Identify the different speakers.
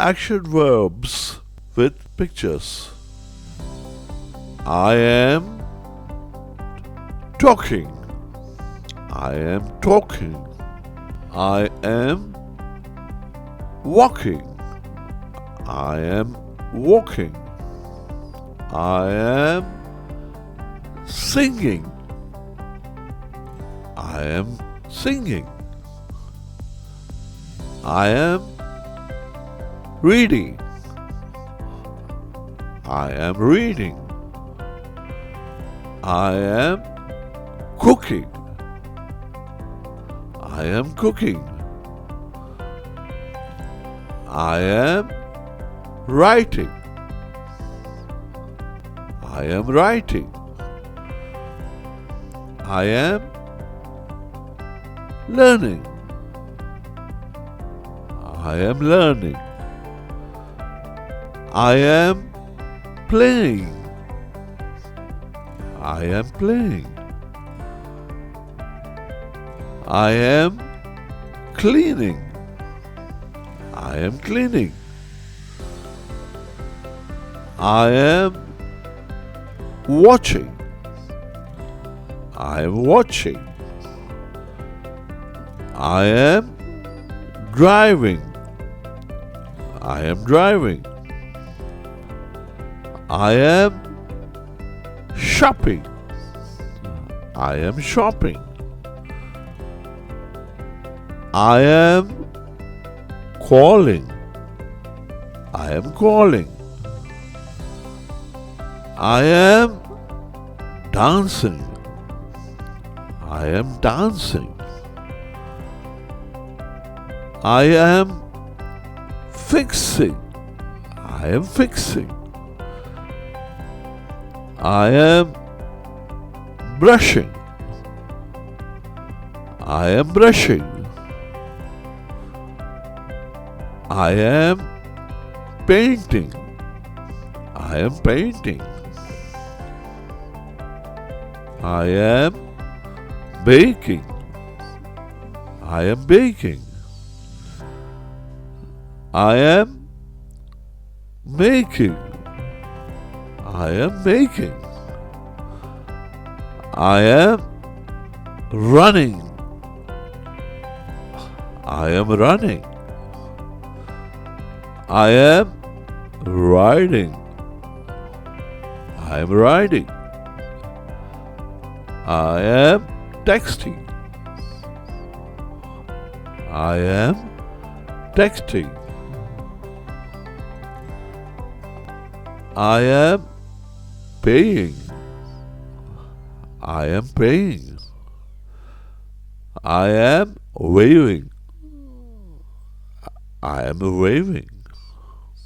Speaker 1: action verbs with pictures. I am talking. I am talking. I am walking. I am walking. I am singing. I am singing. I am reading. I am reading. I am cooking. I am cooking. I am writing. I am writing. I am learning. I am learning. I am playing. I am playing. I am cleaning. I am cleaning. I am watching. I am watching. I am driving. I am driving. I am shopping. I am shopping. I am calling. I am calling. I am dancing. I am dancing. I am fixing. I am fixing. I am brushing. I am brushing. I am painting. I am painting. I am baking. I am baking. I am making. I am making. I am running. I am running. I am riding. I am riding. I am texting. I am texting. I am paying. I am paying. I am waving. I am waving.